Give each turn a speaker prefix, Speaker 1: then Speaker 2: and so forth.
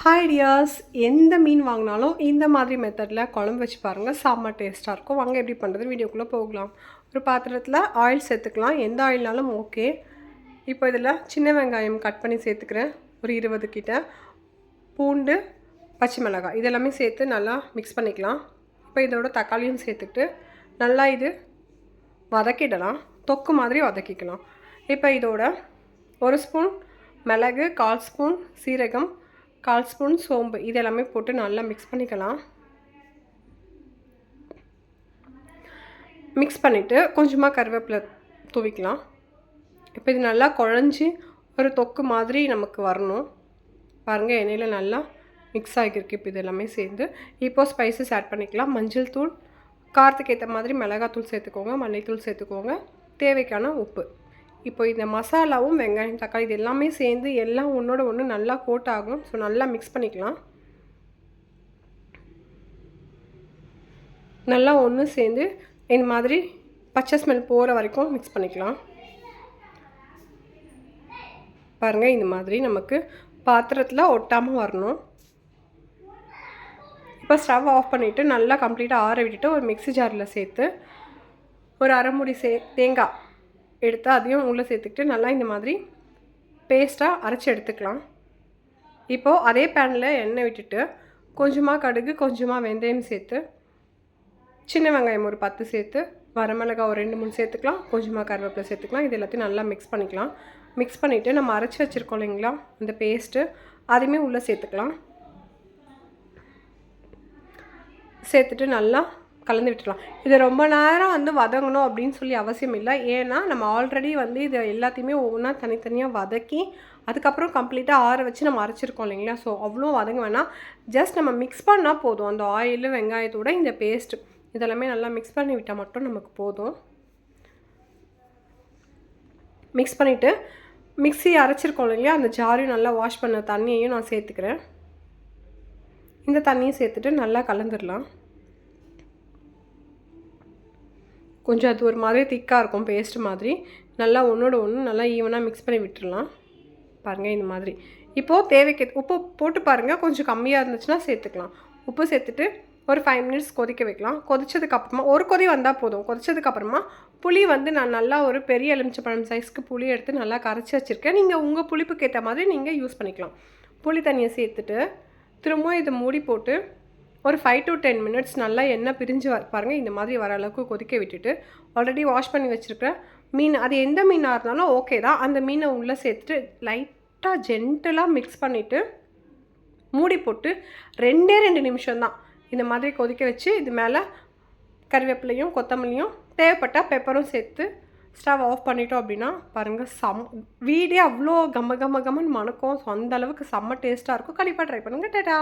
Speaker 1: Hi tears, எந்த மீன் வாங்கினாலும் இந்த மாதிரி மெத்தடில் குழம்பு வச்சு பாருங்கள், செம்ம டேஸ்ட்டாக இருக்கும். வாங்க எப்படி பண்ணுறது வீடியோக்குள்ளே போகலாம். ஒரு பாத்திரத்தில் ஆயில் சேர்த்துக்கலாம், எந்த ஆயில்னாலும் ஓகே. இப்போ இதில் சின்ன வெங்காயம் கட் பண்ணி சேர்த்துக்கிறேன், ஒரு 20 கிட்ட. பூண்டு, பச்சை மிளகாய் இதெல்லாமே சேர்த்து நல்லா மிக்ஸ் பண்ணிக்கலாம். இப்போ இதோட தக்காளியும் சேர்த்துக்கிட்டு நல்லா இது வதக்கிடலாம், தொக்கு மாதிரி வதக்கிக்கலாம். இப்போ இதோட 1 ஸ்பூன் மிளகு, 1/4 ஸ்பூன் சீரகம், 1/4 ஸ்பூன் சோம்பு இதெல்லாமே போட்டு நல்லா மிக்ஸ் பண்ணிக்கலாம். மிக்ஸ் பண்ணிவிட்டு கொஞ்சமாக கருவேப்பிலை தூவிக்கலாம். இப்போ இது நல்லா குழஞ்சி ஒரு தொக்கு மாதிரி நமக்கு வரணும். பாருங்கள், எண்ணெயில் நல்லா மிக்ஸ் ஆகியிருக்கு. இப்போ இது எல்லாமே சேர்ந்து இப்போது ஸ்பைசஸ் ஆட் பண்ணிக்கலாம். மஞ்சள் தூள், காரத்துக்கு ஏற்ற மாதிரி மிளகாத்தூள் சேர்த்துக்கோங்க, மல்லித்தூள் சேர்த்துக்கோங்க, தேவைக்கான உப்பு. இப்போ இந்த மசாலாவும் வெங்காயம், தக்காளி இது எல்லாமே சேர்ந்து எல்லாம் ஒன்றோட ஒன்று நல்லா கோட் ஆகும். ஸோ நல்லா மிக்ஸ் பண்ணிக்கலாம். நல்லா ஒன்று சேர்ந்து இந்த மாதிரி பச்சை ஸ்மெல் போகிற வரைக்கும் மிக்ஸ் பண்ணிக்கலாம். பாருங்கள், இந்த மாதிரி நமக்கு பாத்திரத்தில் ஒட்டாமல் வரணும். இப்போ ஸ்டவ் ஆஃப் பண்ணிவிட்டு நல்லா கம்ப்ளீட்டாக ஆற விட்டுட்டு ஒரு மிக்ஸி ஜாரில் சேர்த்து ஒரு அரை மூடி தேங்காய் எடுத்து அதையும் உள்ளே சேர்த்துக்கிட்டு நல்லா இந்த மாதிரி பேஸ்ட்டாக அரைச்சி எடுத்துக்கலாம். இப்போது அதே பேனில் எண்ணெய் விட்டுட்டு கொஞ்சமாக கடுகு, கொஞ்சமாக வெந்தயம் சேர்த்து, சின்ன வெங்காயம் ஒரு 10 சேர்த்து, வரமிளகாய் ஒரு 2-3 சேர்த்துக்கலாம், கொஞ்சமாக கருவேப்பிலை சேர்த்துக்கலாம். இது எல்லாத்தையும் நல்லா மிக்ஸ் பண்ணிக்கலாம். மிக்ஸ் பண்ணிவிட்டு நம்ம அரைச்சி வச்சுருக்கோம் இல்லைங்களா இந்த பேஸ்ட்டு, அதையுமே உள்ளே சேர்த்துக்கலாம். சேர்த்துட்டு நல்லா கலந்து விட்டுடலாம். இது ரொம்ப நேரம் வதங்கணும் அப்படின்னு சொல்லி அவசியம் இல்லை. ஏன்னா நம்ம ஆல்ரெடி இது எல்லாத்தையுமே ஒவ்வொன்றா தனித்தனியாக வதக்கி அதுக்கப்புறம் கம்ப்ளீட்டாக ஆற வச்சு நம்ம அரைச்சிருக்கோம் இல்லைங்களா. ஸோ அவ்வளோ வதங்க வேணாம், ஜஸ்ட் நம்ம மிக்ஸ் பண்ணால் போதும். அந்த ஆயில், வெங்காயத்தோட இந்த பேஸ்ட்டு இதெல்லாமே நல்லா மிக்ஸ் பண்ணி விட்டால் மட்டும் நமக்கு போதும். மிக்ஸ் பண்ணிவிட்டு மிக்ஸி அரைச்சிருக்கோம் இல்லைங்களா, அந்த ஜாரையும் நல்லா வாஷ் பண்ண தண்ணியையும் நான் சேர்த்துக்கிறேன். இந்த தண்ணியை சேர்த்துட்டு நல்லா கலந்துடலாம். கொஞ்சம் அது ஒரு மாதிரி திக்காக இருக்கும், பேஸ்ட் மாதிரி. நல்லா ஒன்றோட ஒன்று நல்லா ஈவனாக மிக்ஸ் பண்ணி விட்டுடலாம். பாருங்கள், இந்த மாதிரி. இப்போது தேவைக்கு உப்பு போட்டு பாருங்கள், கொஞ்சம் கம்மியாக இருந்துச்சுன்னா சேர்த்துக்கலாம். உப்பு சேர்த்துட்டு ஒரு 5 மினிட்ஸ் கொதிக்க வைக்கலாம். கொதிச்சதுக்கப்புறமா ஒரு கொதி வந்தால் போதும். கொதிச்சதுக்கப்புறமா புளி நான் நல்லா ஒரு பெரிய எலுமிச்சம்பழம் சைஸ்க்கு புளி எடுத்து நல்லா கரைச்சி வச்சுருக்கேன். நீங்கள் உங்கள் புளிப்புக்கு ஏற்ற மாதிரி நீங்கள் யூஸ் பண்ணிக்கலாம். புளி தண்ணியை சேர்த்துட்டு திரும்பவும் இதை மூடி போட்டு ஒரு 5 to 10 மினிட்ஸ் நல்லா எண்ணெய் பிரிஞ்சு பாருங்கள், இந்த மாதிரி வர அளவுக்கு கொதிக்க விட்டுட்டு ஆல்ரெடி வாஷ் பண்ணி வச்சுருக்கிற மீன், அது எந்த மீனாக இருந்தாலும் ஓகே தான், அந்த மீனை உள்ளே சேர்த்துட்டு லைட்டாக ஜென்டலாக மிக்ஸ் பண்ணிவிட்டு மூடி போட்டு 2 நிமிஷம் தான் இந்த மாதிரி கொதிக்க வச்சு இது மேலே கறிவேப்பிலையும் கொத்தமல்லியும் தேவைப்பட்டால் பெப்பரும் சேர்த்து ஸ்டவ் ஆஃப் பண்ணிட்டோம் அப்படின்னா பாருங்கள், வீடே அவ்வளோ கம்மன்னு மணக்கும். ஸோ அந்த அளவுக்கு செம்ம டேஸ்ட்டாக இருக்கும். கண்டிப்பாக ட்ரை பண்ணுங்கள். டாடா.